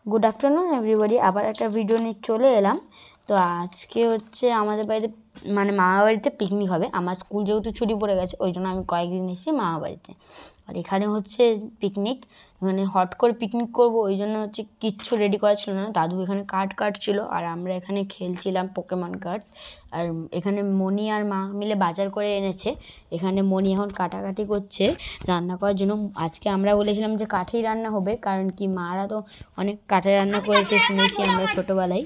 Good afternoon everybody, আবার একটা video নিয়ে চলে এলাম। তো আজকে হচ্ছে আমাদের বাড়িতে মানে মামা বাড়িতে পিকনিক হবে। আমার স্কুল যেহেতু ছুটি পড়ে গেছে, ওই জন্য আমি কয়েকদিন এসেছি মামা বাড়িতে। আর এখানে হচ্ছে পিকনিক, এখানে হট করে পিকনিক করব, ওই জন্য হচ্ছে কিচ্ছু রেডি করা ছিল না। দাদু এখানে কার্ড কাটছিল আর আমরা এখানে খেলছিলাম পোকেমন কার্ডস। আর এখানে মনি আর মা মিলে বাজার করে এনেছে। এখানে মনি এখন কাটাকাটি করছে রান্না করার জন্য। আজকে আমরা বলেছিলাম যে কাঠেই রান্না হবে, কারণ কি মারা তো অনেক কাঠে রান্না করেছে শুনেছি আমরা ছোটোবেলায়।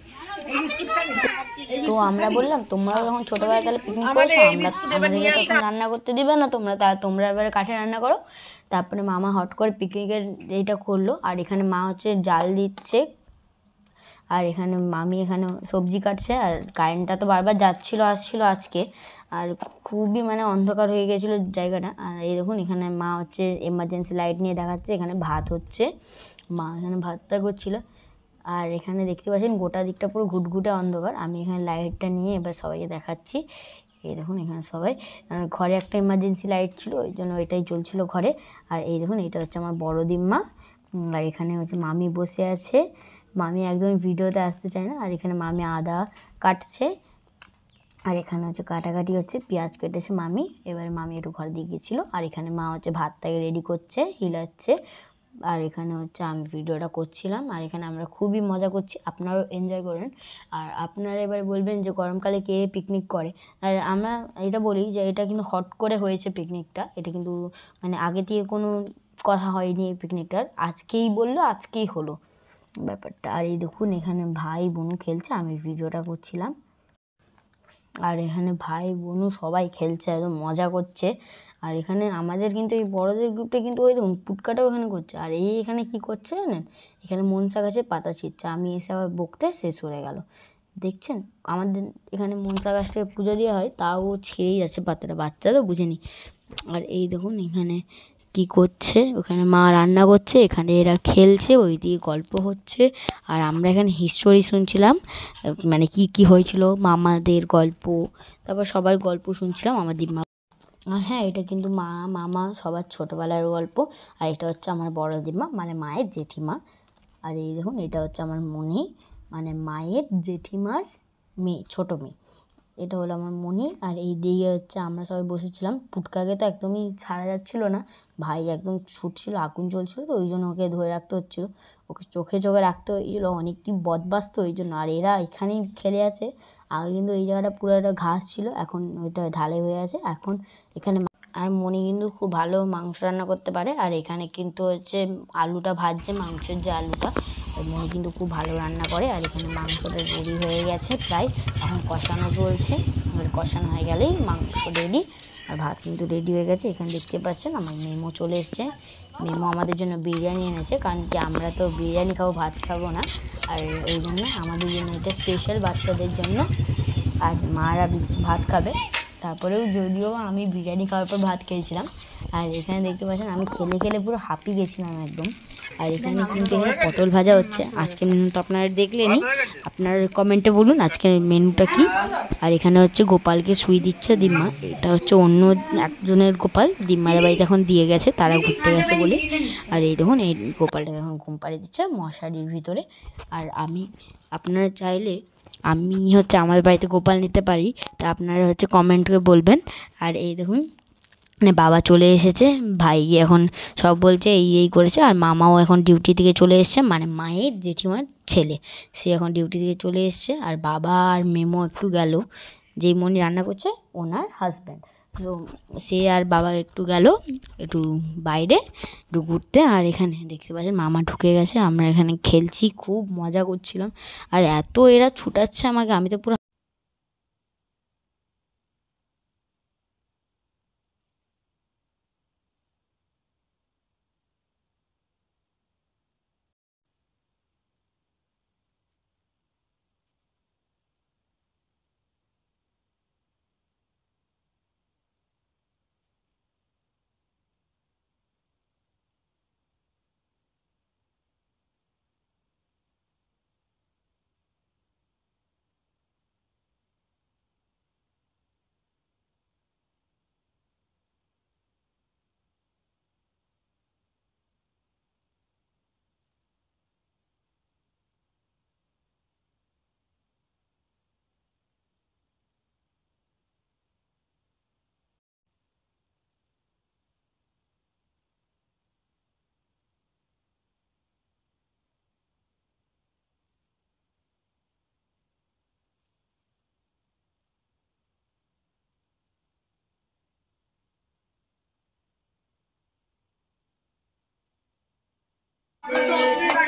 তো আমরা বললাম তোমরাও যখন ছোটোবেলায় তাহলে পিকনিক করেছো, আমাদেরকে তখন রান্না করতে দিবে না, তোমরা এবারে কাঠে রান্না করো। তারপরে মামা হট করে পিকনিকের এইটা করলো। আর এখানে মা হচ্ছে জাল দিচ্ছে, আর এখানে মামি এখানে সবজি কাটছে। আর কারেন্টটা তো বারবার যাচ্ছিলো আসছিলো আজকে, আর খুবই মানে অন্ধকার হয়ে গেছিলো জায়গাটা। আর এই দেখুন এখানে মা হচ্ছে এমার্জেন্সি লাইট নিয়ে দেখাচ্ছে, এখানে ভাত হচ্ছে, মা এখানে ভাতটা করছিলো। আর এখানে দেখতে পাচ্ছেন গোটা দিকটা পুরো ঘুটঘুটে অন্ধকার। আমি এখানে লাইটটা নিয়ে এবার সবাইকে দেখাচ্ছি। এই দেখুন এখানে সবাই, ঘরে একটা এমার্জেন্সি লাইট ছিল, ওই জন্য এটাই চলছিল ঘরে। আর এই দেখুন এটা হচ্ছে আমার বড় দিম্মা। আর এখানে হচ্ছে মামি বসে আছে, মামি একদমই ভিডিওতে আসতে চায় না। আর এখানে মামি আদা কাটছে, আর এখানে হচ্ছে কাটাকাটি হচ্ছে, পেঁয়াজ কেটেছে মামি। এবারে মামি একটু ঘর দিয়ে গিয়েছিলো। আর এখানে মা হচ্ছে ভাতটাকে রেডি করছে, হিলাচ্ছে। আর এখানে হচ্ছে আমি ভিডিওটা করছিলাম। আর এখানে আমরা খুবই মজা করছি, আপনারাও এনজয় করেন। আর আপনারা এবার বলবেন যে গরমকালে কে পিকনিক করে। আর আমরা এটা বলি যে এটা কিন্তু হট করে হয়েছে পিকনিকটা, এটা কিন্তু মানে আগে থেকে কোনো কথা হয়নি এই পিকনিকটার, আজকেই বললো আজকেই হলো ব্যাপারটা। আর এই দেখুন এখানে ভাই বোনু খেলছে, আমি ভিডিওটা করছিলাম। আর এখানে ভাই বোনু সবাই খেলছে, একদম মজা করছে। আর এখানে আমাদের কিন্তু এই বড়দের গ্রুপটা কিন্তু ওই দেখুন পুটকাটাও এখানে করছে। আর এই এখানে কি করছে জানেন, এখানে মনসা গাছে পাতা ছিঁড়ছে। আমি এসে আবার বকতে শেষ হয়ে গেল। দেখছেন আমাদের এখানে মনসা গাছটাকে পুজো দেওয়া হয়, তাও ছিঁড়েই যাচ্ছে পাতাটা, বাচ্চা তো বুঝেনি। আর এই দেখুন এখানে কি করছে, ওখানে মা রান্না করছে, এখানে এরা খেলছে, ওই দিয়ে গল্প হচ্ছে। আর আমরা এখানে হিস্টোরি শুনছিলাম, মানে কি কি হয়েছিল মামাদের গল্প, তারপর সবার গল্প শুনছিলাম আমার দিম্মা। আর হ্যাঁ, এটা কিন্তু মা মামা সবার ছোটোবেলার গল্প। আর এটা হচ্ছে আমার বড় দিম্মা মানে মায়ের জেঠিমা। আর এই দেখুন এটা হচ্ছে আমার মনি মানে মায়ের জেঠিমার মেয়ে, ছোটো মেয়ে। এটা হলো আমার মনি। আর এই দিকে হচ্ছে আমরা সবাই বসেছিলাম। পুটকাকে তো একদমই ছাড়া যাচ্ছিলো না, ভাই একদম ছুটছিল, আগুন জ্বলছিল, তো ওই জন্য ওকে ধরে রাখতে হচ্ছিলো, ওকে চোখে চোখে রাখতে হয়েছিলো, অনেকটি বদমাশ তো ওই জন্য। আর এরা এখানেই খেলে আছে, আগে কিন্তু এই জায়গাটা পুরো একটা ঘাস ছিল, এখন ওইটা ঢালাই হয়ে আছে এখন এখানে। আর মনি কিন্তু খুব ভালো মাংস রান্না করতে পারে। আর এখানে কিন্তু হচ্ছে আলুটা ভাজছে, মাংসের যে আলুটা, মনি কিন্তু খুব ভালো রান্না করে। আর এখানে মাংসটা রেডি হয়ে গেছে প্রায়, এখন কষানো চলছে, কষানো হয়ে গেলেই মাংস রেডি। আর ভাত কিন্তু রেডি হয়ে গেছে। এখানে দেখতে পাচ্ছেন আমার মেমো চলে এসছে, মেমো আমাদের জন্য বিরিয়ানি এনেছে, কারণ কি আমরা তো বিরিয়ানি খাবো, ভাত খাবো না। আর ওই জন্য আমাদের জন্য এটা স্পেশাল বাচ্চাদের জন্য, আর মারা ভাত খাবে। তারপরেও যদিও আমি বিরিয়ানি খাওয়ার পর ভাত খেয়েছিলাম। আর এখানে দেখতে পাচ্ছেন আমি খেলে খেলে পুরো হাঁপিয়ে গেছিলাম একদম। আর এখানে কিন্তু এখানে পটল ভাজা হচ্ছে। আজকে মেনু তো আপনারা দেখলেনই, আপনার কমেন্টে বলুন আজকের মেনুটা কি। আর এখানে হচ্ছে গোপালকে শুই দিচ্ছে দিম্মা, এটা হচ্ছে অন্য একজনের গোপাল, দিম্মাদের বাড়িতে এখন দিয়ে গেছে, তারা ঘুরতে গেছে বলে। আর এই দেখুন এই গোপালটাকে এখন ঘুম পাড়িয়ে দিচ্ছে মশারির ভিতরে। আর আপনারা চাইলে আমি হচ্ছে আমার বাড়িতে গোপাল নিতে পারি, তা আপনারা হচ্ছে কমেন্টে বলবেন। আর এই দেখুন মানে বাবা চলে এসেছে, ভাই এখন সব বলছে এই এই করেছে। আর মামাও এখন ডিউটি থেকে চলে এসছে, মানে মায়ের জেঠিমার ছেলে, সে এখন ডিউটি থেকে চলে এসছে। আর বাবা আর মেমো একটু গেল, যেই মনি রান্না করছে ওনার হাজব্যান্ড, তো সে আর বাবা একটু গেল একটু বাইরে একটু ঘুরতে। আর এখানে দেখতে পাচ্ছেন মামা ঢুকে গেছে, আমরা এখানে খেলছি, খুব মজা করছিলাম। আর এত এরা ছুটাচ্ছে আমাকে, আমি তো পুরো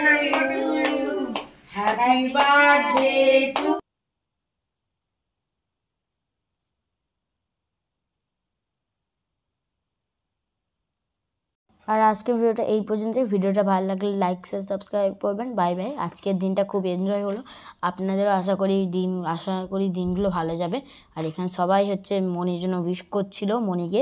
Happy birthday to আর আজকের ভিডিওটা এই পর্যন্তই। ভিডিওটা ভালো লাগলে লাইক শেয়ার সাবস্ক্রাইব করবেন। Bye bye. আজকের দিনটা খুব এনজয় হলো, আপনাদেরও আশা করি দিনগুলো ভালো যাবে। আর এখানে সবাই হচ্ছে মনির জন্য উইশ করছিল, মনিকে